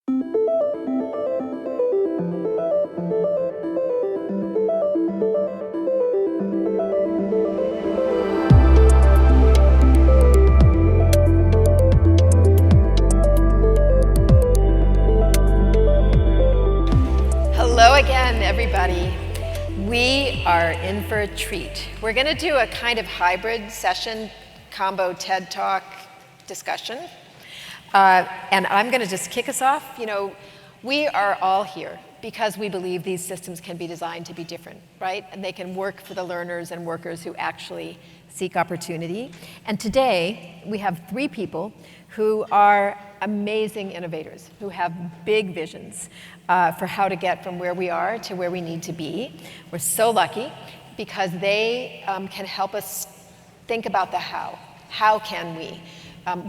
Hello again, everybody. We are in for a treat. We're going to do a kind of hybrid session, combo TED Talk discussion. And I'm going to just kick us off. You know, we are all here because we believe these systems can be designed to be different, right? And they can work for the learners and workers who actually seek opportunity. And today, we have 3 people who are amazing innovators, who have big visions for how to get from where we are to where we need to be. We're so lucky because they can help us think about the how. How can we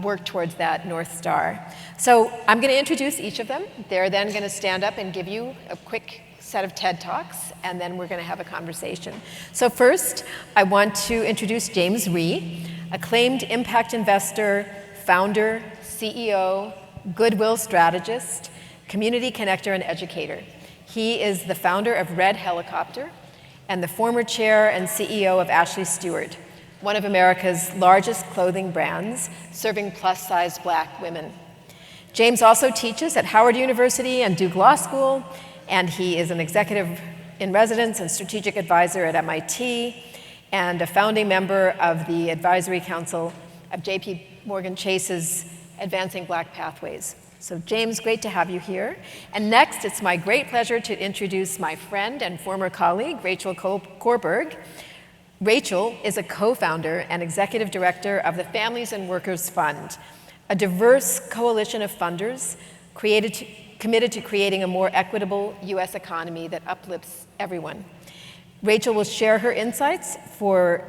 work towards that North Star? So I'm going to introduce each of them. They're then going to stand up and give you a quick set of TED Talks, and then we're going to have a conversation. So first, I want to introduce James Rhee, acclaimed impact investor, founder, CEO, goodwill strategist, community connector, and educator. He is the founder of Red Helicopter and the former chair and CEO of Ashley Stewart, one of America's largest clothing brands, serving plus-size Black women. James also teaches at Howard University and Duke Law School, and he is an executive in residence and strategic advisor at MIT, and a founding member of the advisory council of JP Morgan Chase's Advancing Black Pathways. So James, great to have you here. And next, it's my great pleasure to introduce my friend and former colleague, Rachel Korberg. Rachel is a co-founder and executive director of the Families and Workers Fund, a diverse coalition of funders committed to creating a more equitable U.S. economy that uplifts everyone. Rachel will share her insights for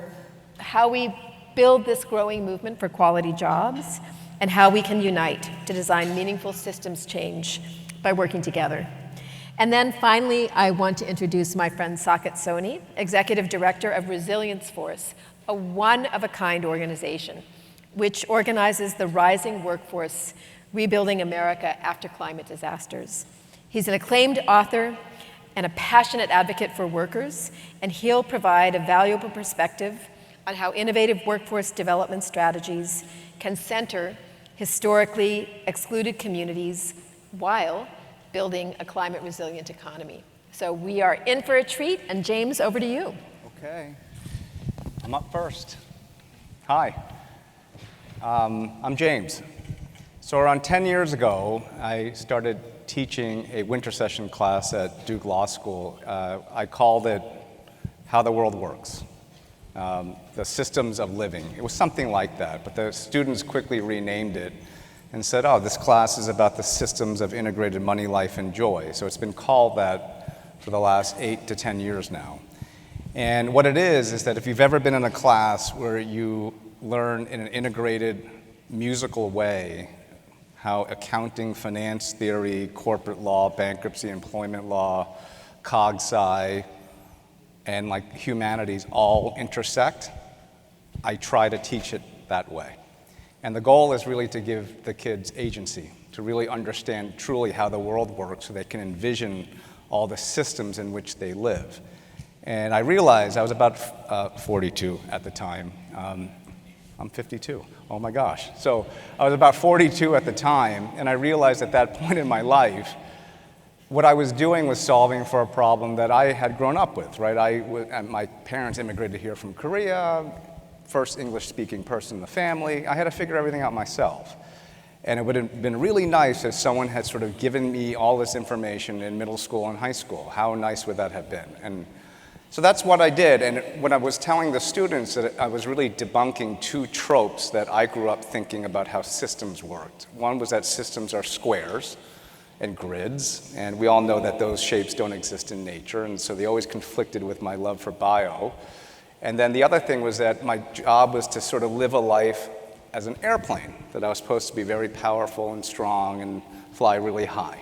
how we build this growing movement for quality jobs and how we can unite to design meaningful systems change by working together. And then finally, I want to introduce my friend Saket Soni, Executive Director of Resilience Force, a one-of-a-kind organization which organizes the rising workforce rebuilding America after climate disasters. He's an acclaimed author and a passionate advocate for workers, and he'll provide a valuable perspective on how innovative workforce development strategies can center historically excluded communities while building a climate-resilient economy. So we are in for a treat, and James, over to you. Okay, I'm up first. Hi, I'm James. So around 10 years ago, I started teaching a winter session class at Duke Law School. I called it How the World Works, the Systems of Living. It was something like that, but the students quickly renamed it and said, oh, this class is about the systems of integrated money, life, and joy. So it's been called that for the last 8 to 10 years now. And what it is that if you've ever been in a class where you learn in an integrated, musical way how accounting, finance theory, corporate law, bankruptcy, employment law, cog-sci, and like humanities all intersect, I try to teach it that way. And the goal is really to give the kids agency, to really understand truly how the world works so they can envision all the systems in which they live. And I realized I was about 42 at the time. I'm 52, oh my gosh. So I was about 42 at the time, and I realized at that point in my life, what I was doing was solving for a problem that I had grown up with, right? My parents immigrated here from Korea, first English-speaking person in the family. I had to figure everything out myself. And it would have been really nice if someone had sort of given me all this information in middle school and high school. How nice would that have been? And so that's what I did. And when I was telling the students that I was really debunking 2 tropes that I grew up thinking about how systems worked. One was that systems are squares and grids, and we all know that those shapes don't exist in nature, and so they always conflicted with my love for bio. And then the other thing was that my job was to sort of live a life as an airplane, that I was supposed to be very powerful and strong and fly really high.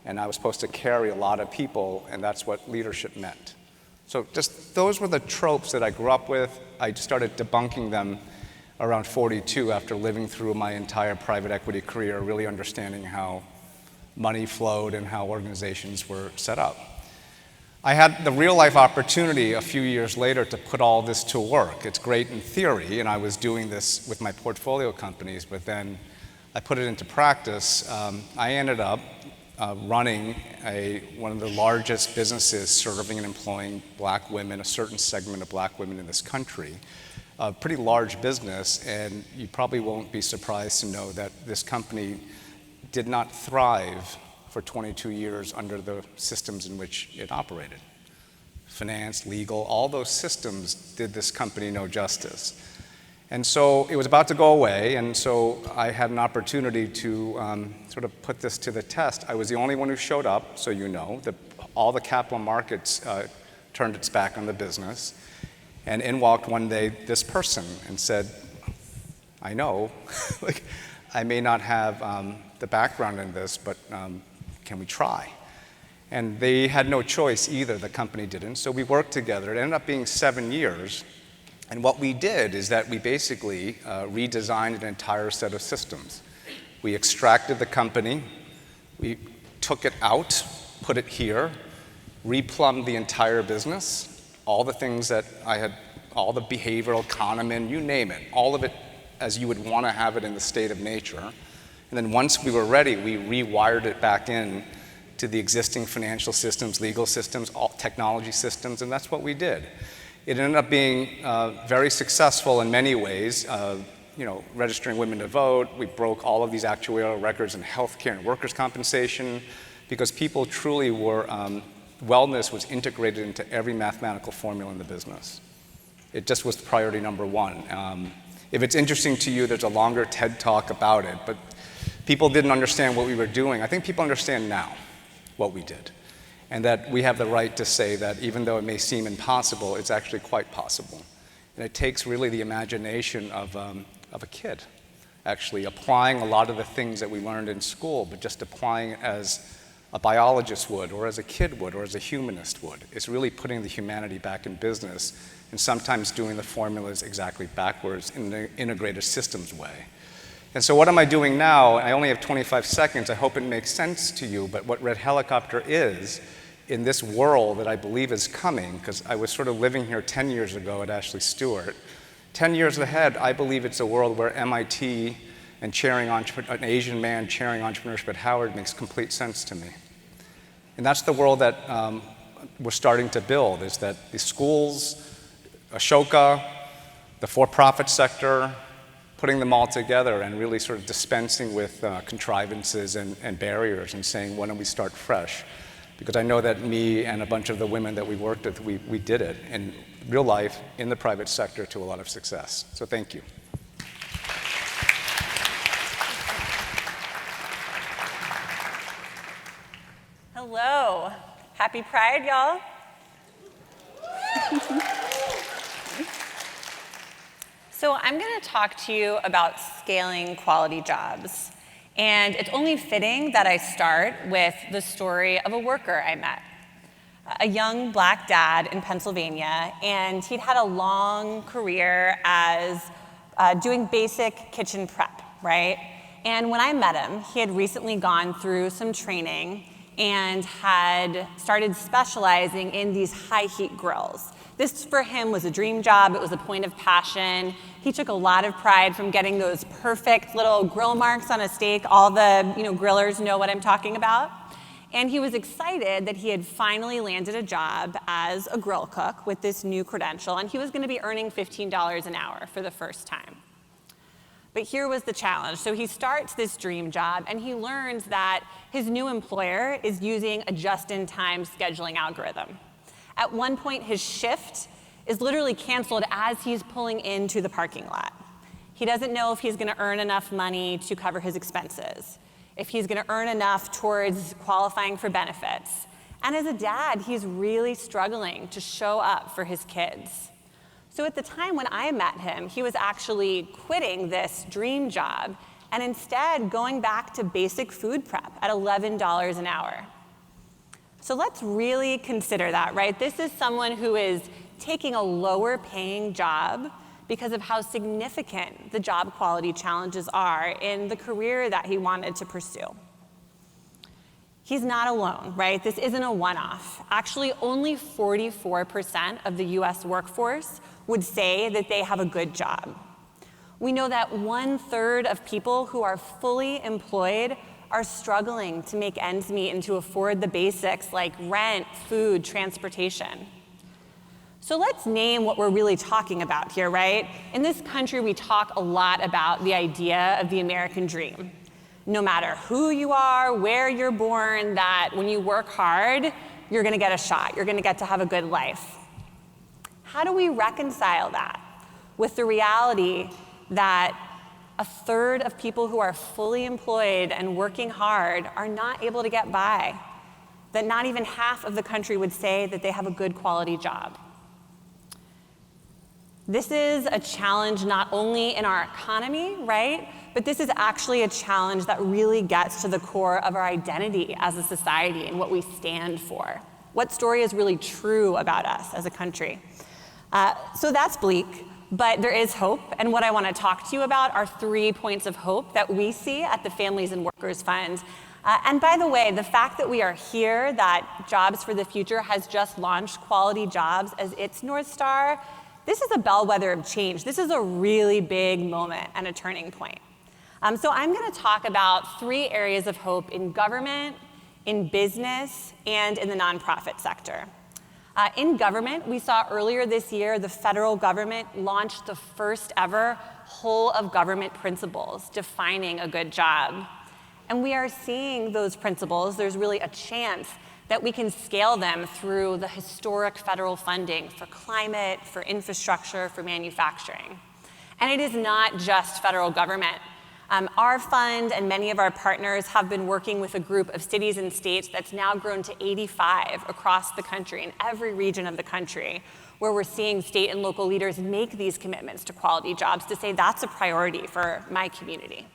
And I was supposed to carry a lot of people, and that's what leadership meant. So just those were the tropes that I grew up with. I started debunking them around 42 after living through my entire private equity career, really understanding how money flowed and how organizations were set up. I had the real-life opportunity a few years later to put all this to work. It's great in theory, and I was doing this with my portfolio companies, but then I put it into practice. I ended up running one of the largest businesses serving and employing black women, a certain segment of black women in this country. A pretty large business, and you probably won't be surprised to know that this company did not thrive for 22 years under the systems in which it operated. Finance, legal, all those systems did this company no justice. And so it was about to go away, and so I had an opportunity to sort of put this to the test. I was the only one who showed up, so you know, all the capital markets turned its back on the business, and in walked one day this person and said, I know, like, I may not have the background in this, but can we try? And they had no choice either, the company didn't, so we worked together. It ended up being 7 years, and what we did is that we basically redesigned an entire set of systems. We extracted the company, we took it out, put it here, replumbed the entire business, all the things that I had, all the behavioral, Kahneman, you name it, all of it as you would want to have it in the state of nature. And then once we were ready, we rewired it back in to the existing financial systems, legal systems, all technology systems, and that's what we did. It ended up being very successful in many ways. Registering women to vote, we broke all of these actuarial records in healthcare and workers' compensation because people truly were, wellness was integrated into every mathematical formula in the business. It just was priority number one. If it's interesting to you, there's a longer TED Talk about it, but people didn't understand what we were doing. I think people understand now what we did, and that we have the right to say that even though it may seem impossible, it's actually quite possible. And it takes really the imagination of a kid, actually applying a lot of the things that we learned in school, but just applying it as a biologist would, or as a kid would, or as a humanist would. It's really putting the humanity back in business, and sometimes doing the formulas exactly backwards in an integrated systems way. And so what am I doing now? I only have 25 seconds. I hope it makes sense to you, but what Red Helicopter is, in this world that I believe is coming, because I was sort of living here 10 years ago at Ashley Stewart, 10 years ahead, I believe it's a world where MIT and an Asian man chairing entrepreneurship at Howard makes complete sense to me. And that's the world that we're starting to build, is that the schools, Ashoka, the for-profit sector, putting them all together and really sort of dispensing with contrivances and barriers and saying, why don't we start fresh? Because I know that me and a bunch of the women that we worked with, we did it in real life, in the private sector, to a lot of success. So thank you. Hello. Happy Pride, y'all. So I'm going to talk to you about scaling quality jobs. And it's only fitting that I start with the story of a worker I met, a young black dad in Pennsylvania, and he'd had a long career as doing basic kitchen prep, right? And when I met him, he had recently gone through some training and had started specializing in these high heat grills. This for him was a dream job. It was a point of passion. He took a lot of pride from getting those perfect little grill marks on a steak. All the grillers know what I'm talking about. And he was excited that he had finally landed a job as a grill cook with this new credential, and he was going to be earning $15 an hour for the first time. But here was the challenge. So he starts this dream job, and he learns that his new employer is using a just-in-time scheduling algorithm. At one point, his shift is literally canceled as he's pulling into the parking lot. He doesn't know if he's going to earn enough money to cover his expenses, if he's going to earn enough towards qualifying for benefits. And as a dad, he's really struggling to show up for his kids. So at the time when I met him, he was actually quitting this dream job and instead going back to basic food prep at $11 an hour. So let's really consider that, right? This is someone who is taking a lower paying job because of how significant the job quality challenges are in the career that he wanted to pursue. He's not alone, right? This isn't a one-off. Actually, only 44% of the US workforce would say that they have a good job. We know that 1/3 of people who are fully employed are struggling to make ends meet and to afford the basics like rent, food, transportation. So let's name what we're really talking about here, right? In this country, we talk a lot about the idea of the American dream. No matter who you are, where you're born, that when you work hard, you're gonna get a shot, you're gonna get to have a good life. How do we reconcile that with the reality that 1/3 of people who are fully employed and working hard are not able to get by? That not even half of the country would say that they have a good quality job. This is a challenge not only in our economy, right? But this is actually a challenge that really gets to the core of our identity as a society and what we stand for. What story is really true about us as a country? So that's bleak, but there is hope. And what I want to talk to you about are 3 points of hope that we see at the Families and Workers Fund. And by the way, the fact that we are here, that Jobs for the Future has just launched quality jobs as its North Star, this is a bellwether of change. This is a really big moment and a turning point. So I'm going to talk about 3 areas of hope in government, in business, and in the nonprofit sector. In government, we saw earlier this year the federal government launched the first ever whole of government principles defining a good job. And we are seeing those principles. There's really a chance that we can scale them through the historic federal funding for climate, for infrastructure, for manufacturing. And it is not just federal government. Our fund and many of our partners have been working with a group of cities and states that's now grown to 85 across the country, in every region of the country, where we're seeing state and local leaders make these commitments to quality jobs to say that's a priority for my community.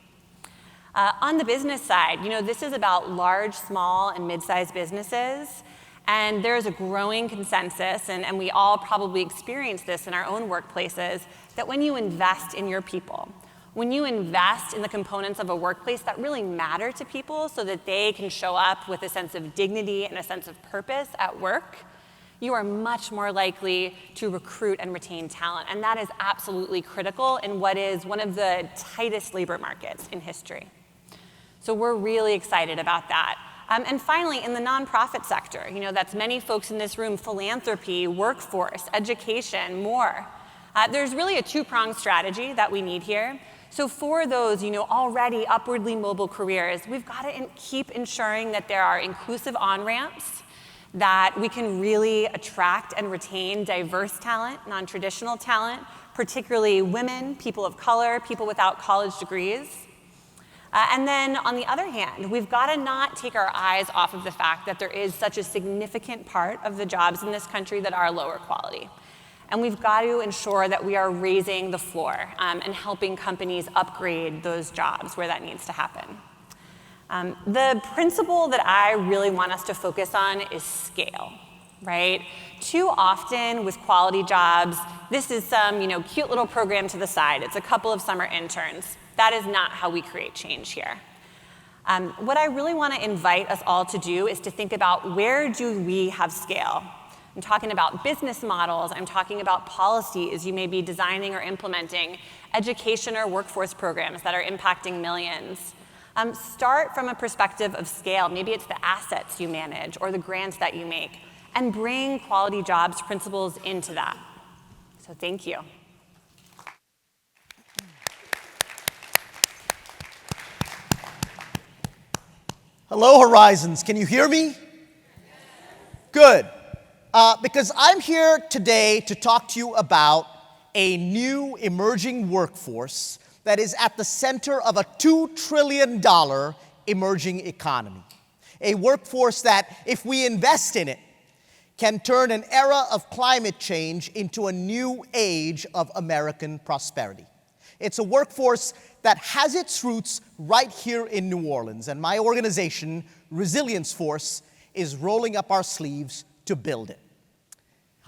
On the business side, this is about large, small, and mid-sized businesses. And there's a growing consensus, and we all probably experience this in our own workplaces, that when you invest in your people, when you invest in the components of a workplace that really matter to people so that they can show up with a sense of dignity and a sense of purpose at work, you are much more likely to recruit and retain talent. And that is absolutely critical in what is one of the tightest labor markets in history. So we're really excited about that. And finally, in the nonprofit sector, that's many folks in this room, philanthropy, workforce, education, more. There's really a 2-pronged strategy that we need here. So for those, already upwardly mobile careers, we've got to keep ensuring that there are inclusive on-ramps, that we can really attract and retain diverse talent, non-traditional talent, particularly women, people of color, people without college degrees. And then on the other hand, we've got to not take our eyes off of the fact that there is such a significant part of the jobs in this country that are lower quality. And we've got to ensure that we are raising the floor and helping companies upgrade those jobs where that needs to happen. The principle that I really want us to focus on is scale, right? Too often with quality jobs, this is some cute little program to the side. It's a couple of summer interns. That is not how we create change here. What I really want to invite us all to do is to think about, where do we have scale? I'm talking about business models. I'm talking about policies you may be designing or implementing, education or workforce programs that are impacting millions. Start from a perspective of scale. Maybe it's the assets you manage or the grants that you make, and bring quality jobs principles into that. So thank you. Hello, Horizons. Can you hear me? Good. Because I'm here today to talk to you about a new emerging workforce that is at the center of a $2 trillion emerging economy. A workforce that, if we invest in it, can turn an era of climate change into a new age of American prosperity. It's a workforce that has its roots right here in New Orleans, and my organization, Resilience Force, is rolling up our sleeves to build it.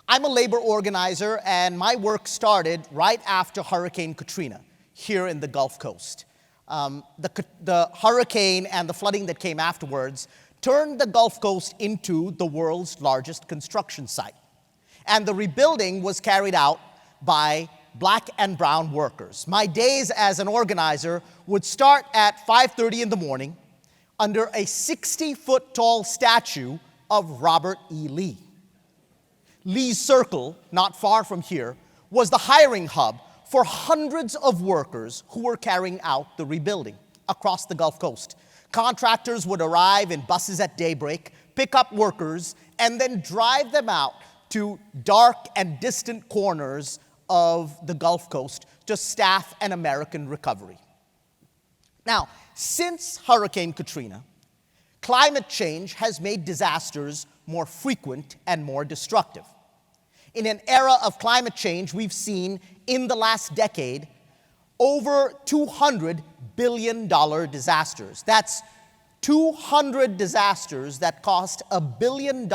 I'm a labor organizer, and my work started right after Hurricane Katrina here in the Gulf Coast. The hurricane and the flooding that came afterwards turned the Gulf Coast into the world's largest construction site. And the rebuilding was carried out by black and brown workers. My days as an organizer would start at 5:30 in the morning under a 60-foot tall statue of Robert E. Lee. Lee's Circle, not far from here, was the hiring hub for hundreds of workers who were carrying out the rebuilding across the Gulf Coast. Contractors would arrive in buses at daybreak, pick up workers, and then drive them out to dark and distant corners of the Gulf Coast to staff an American recovery. Now, since Hurricane Katrina, climate change has made disasters more frequent and more destructive. In an era of climate change, we've seen in the last decade over $200 billion disasters. That's 200 disasters that cost $1 billion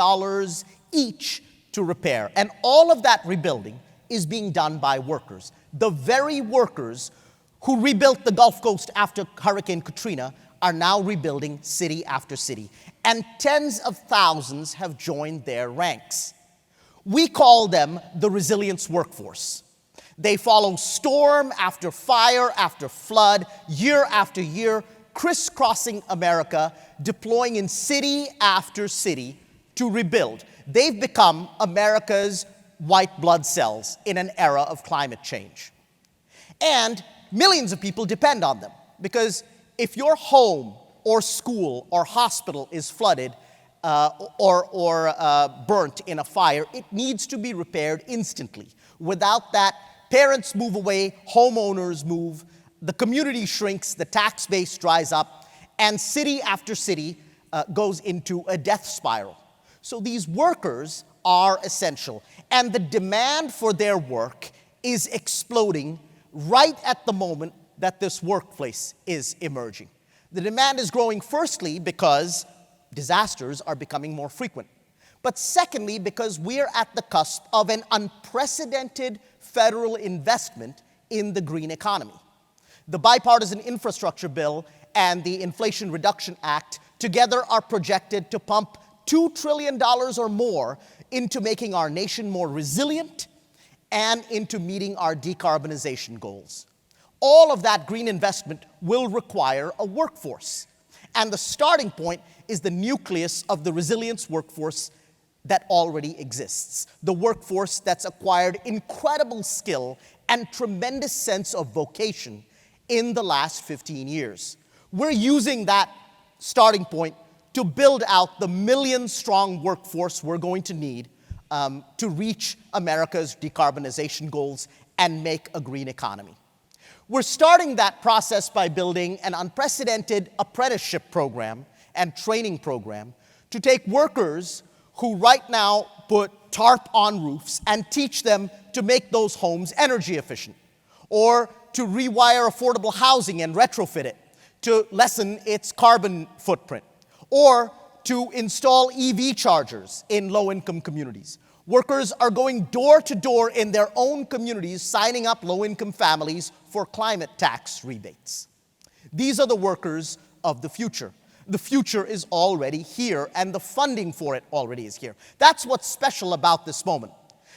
each to repair. And all of that rebuilding is being done by workers. The very workers who rebuilt the Gulf Coast after Hurricane Katrina are now rebuilding city after city. And tens of thousands have joined their ranks. We call them the resilience workforce. They follow storm after fire after flood, year after year, crisscrossing America, deploying in city after city to rebuild. They've become America's white blood cells in an era of climate change. And millions of people depend on them, because if your home or school or hospital is flooded or burnt in a fire, it needs to be repaired instantly. Without that, parents move away, homeowners move, the community shrinks, the tax base dries up, and city after city goes into a death spiral. So these workers are essential, and the demand for their work is exploding right at the moment that this workplace is emerging. The demand is growing firstly because disasters are becoming more frequent, but secondly because we're at the cusp of an unprecedented federal investment in the green economy. The Bipartisan Infrastructure Bill and the Inflation Reduction Act together are projected to pump $2 trillion or more into making our nation more resilient and into meeting our decarbonization goals. All of that green investment will require a workforce. And the starting point is the nucleus of the resilience workforce that already exists. The workforce that's acquired incredible skill and tremendous sense of vocation in the last 15 years. We're using that starting point to build out the million-strong workforce we're going to need to reach America's decarbonization goals and make a green economy. We're starting that process by building an unprecedented apprenticeship program and training program to take workers who right now put tarp on roofs and teach them to make those homes energy efficient, or to rewire affordable housing and retrofit it to lessen its carbon footprint, or to install EV chargers in low-income communities. Workers are going door to door in their own communities, signing up low-income families for climate tax rebates. These are the workers of the future. The future is already here, and the funding for it already is here. That's what's special about this moment.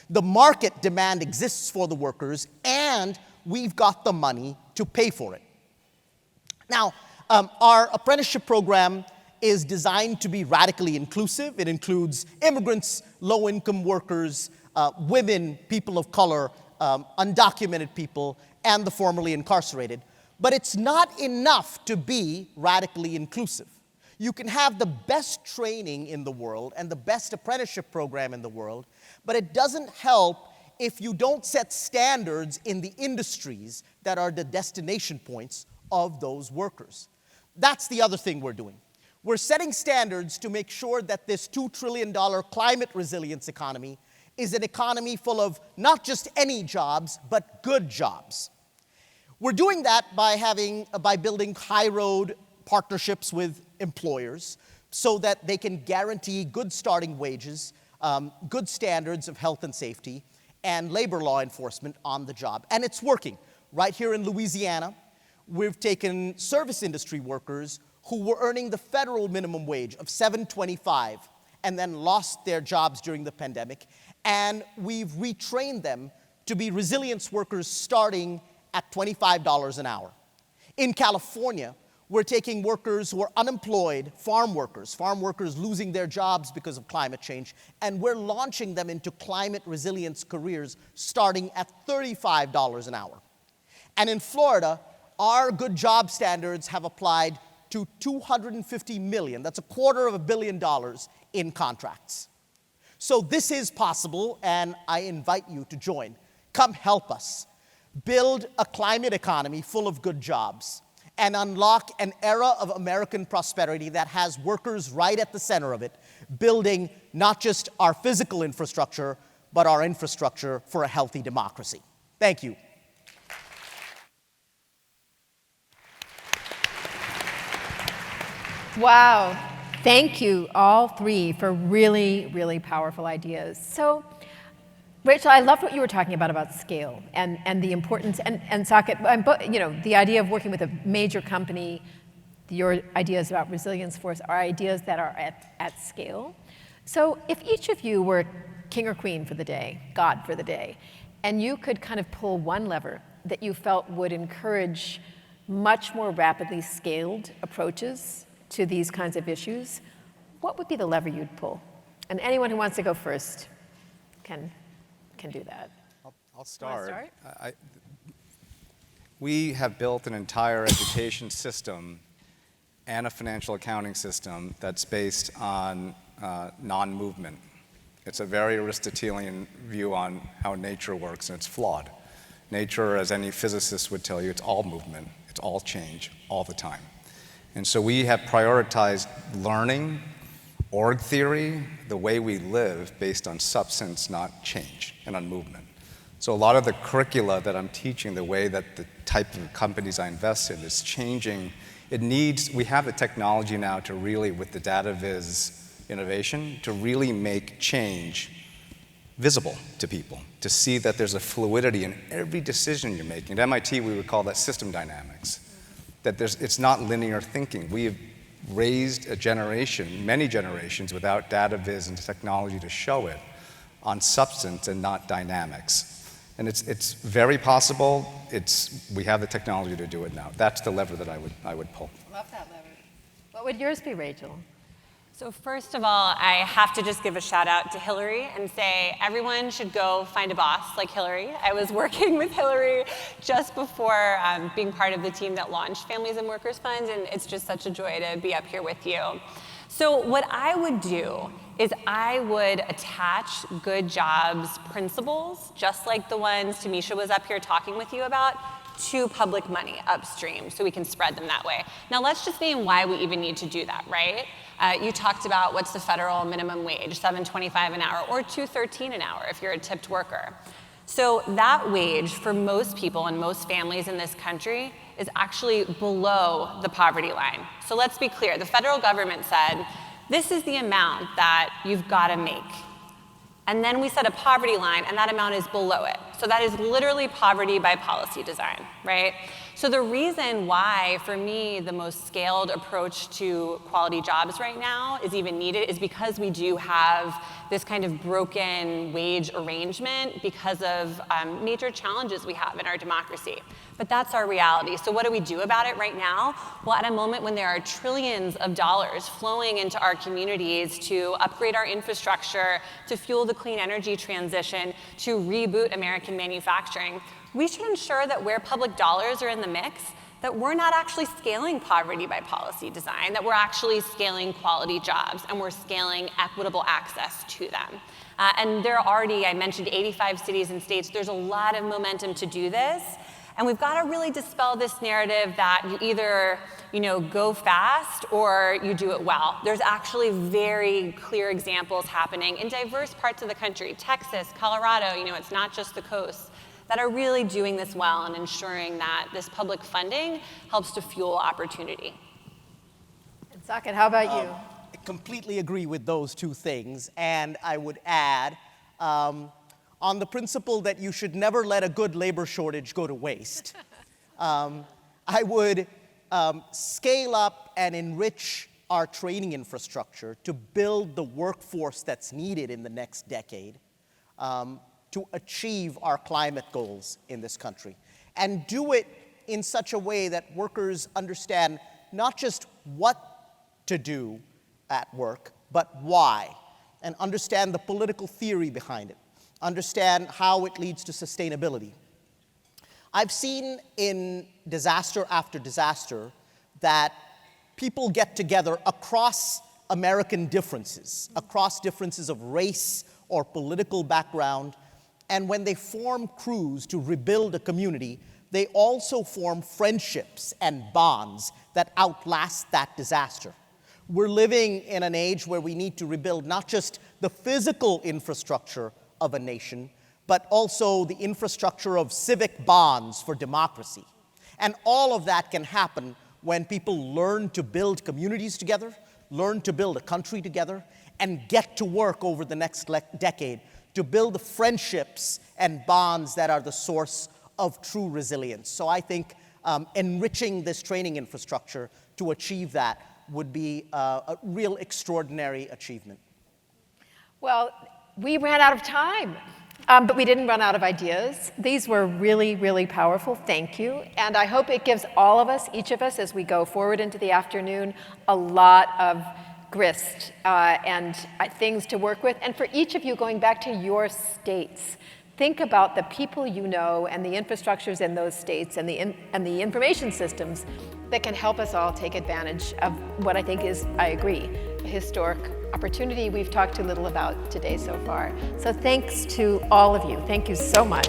The market demand exists for the workers, and we've got the money to pay for it. Now, our apprenticeship program is designed to be radically inclusive. It includes immigrants, low-income workers, women, people of color, undocumented people, and the formerly incarcerated. But it's not enough to be radically inclusive. You can have the best training in the world and the best apprenticeship program in the world, but it doesn't help if you don't set standards in the industries that are the destination points of those workers. That's the other thing we're doing. We're setting standards to make sure that this $2 trillion climate resilience economy is an economy full of not just any jobs, but good jobs. We're doing that by building high-road partnerships with employers so that they can guarantee good starting wages, good standards of health and safety, and labor law enforcement on the job. And it's working. Right here in Louisiana, we've taken service industry workers who were earning the federal minimum wage of $7.25 and then lost their jobs during the pandemic. And we've retrained them to be resilience workers starting at $25 an hour. In California, we're taking workers who are unemployed, farm workers losing their jobs because of climate change, and we're launching them into climate resilience careers starting at $35 an hour. And in Florida, our good job standards have applied to $250 million, that's $250 million in contracts. So this is possible, and I invite you to join. Come help us build a climate economy full of good jobs and unlock an era of American prosperity that has workers right at the center of it, building not just our physical infrastructure, but our infrastructure for a healthy democracy. Thank you. Wow. Thank you, all three, for really, really powerful ideas. So, Rachel, I loved what you were talking about scale and the importance, and Saket, you know, the idea of working with a major company, your ideas about resilience force are ideas that are at scale. So if each of you were king or queen for the day, God for the day, and you could kind of pull one lever that you felt would encourage much more rapidly scaled approaches to these kinds of issues, what would be the lever you'd pull? And anyone who wants to go first can do that. I'll start. Start? We have built an entire education system and a financial accounting system that's based on non-movement. It's a very Aristotelian view on how nature works, and it's flawed. Nature, as any physicist would tell you, it's all movement, it's all change, all the time. And so we have prioritized learning, org theory, the way we live, based on substance, not change, and on movement. So a lot of the curricula that I'm teaching, the way that the type of companies I invest in is changing. We have the technology now to really, with the data viz innovation, to really make change visible to people, to see that there's a fluidity in every decision you're making. At MIT, we would call that system dynamics, that it's not linear thinking. We have raised a generation, many generations, without data viz and technology to show it, on substance and not dynamics. And it's very possible. We have the technology to do it now. That's the lever that I would pull. Love that lever. What would yours be, Rachel? So first of all, I have to just give a shout out to Hilary and say everyone should go find a boss like Hilary. I was working with Hilary just before being part of the team that launched Families and Workers Funds, and it's just such a joy to be up here with you. So what I would do is I would attach good jobs principles, just like the ones Tamisha was up here talking with you about, to public money upstream so we can spread them that way. Now let's just name why we even need to do that, right? You talked about what's the federal minimum wage, $7.25 an hour, or $2.13 an hour if you're a tipped worker. So that wage for most people and most families in this country is actually below the poverty line. So let's be clear, the federal government said, this is the amount that you've got to make. And then we set a poverty line, and that amount is below it. So that is literally poverty by policy design, right? So the reason why, for me, the most scaled approach to quality jobs right now is even needed is because we do have this kind of broken wage arrangement because of major challenges we have in our democracy. But that's our reality. So what do we do about it right now? Well, at a moment when there are trillions of dollars flowing into our communities to upgrade our infrastructure, to fuel the clean energy transition, to reboot American manufacturing, we should ensure that where public dollars are in the mix, that we're not actually scaling poverty by policy design, that we're actually scaling quality jobs and we're scaling equitable access to them. And there are already, I mentioned 85 cities and states, there's a lot of momentum to do this. And we've got to really dispel this narrative that you either go fast or you do it well. There's actually very clear examples happening in diverse parts of the country, Texas, Colorado, it's not just the coast, that are really doing this well and ensuring that this public funding helps to fuel opportunity. And Saket, how about you? I completely agree with those two things, and I would add, on the principle that you should never let a good labor shortage go to waste, I would scale up and enrich our training infrastructure to build the workforce that's needed in the next decade to achieve our climate goals in this country. And do it in such a way that workers understand not just what to do at work, but why, and understand the political theory behind it, understand how it leads to sustainability. I've seen in disaster after disaster that people get together across American differences, across differences of race or political background, and when they form crews to rebuild a community, they also form friendships and bonds that outlast that disaster. We're living in an age where we need to rebuild not just the physical infrastructure of a nation, but also the infrastructure of civic bonds for democracy. And all of that can happen when people learn to build communities together, learn to build a country together, and get to work over the next decade to build the friendships and bonds that are the source of true resilience. So I think enriching this training infrastructure to achieve that would be a real extraordinary achievement. Well, we ran out of time, but we didn't run out of ideas. These were really, really powerful. Thank you. And I hope it gives all of us, each of us, as we go forward into the afternoon, a lot of grist and things to work with. And for each of you, going back to your states, think about the people you know and the infrastructures in those states and the information systems that can help us all take advantage of what I think is, I agree, a historic opportunity we've talked too little about today so far. So thanks to all of you. Thank you so much.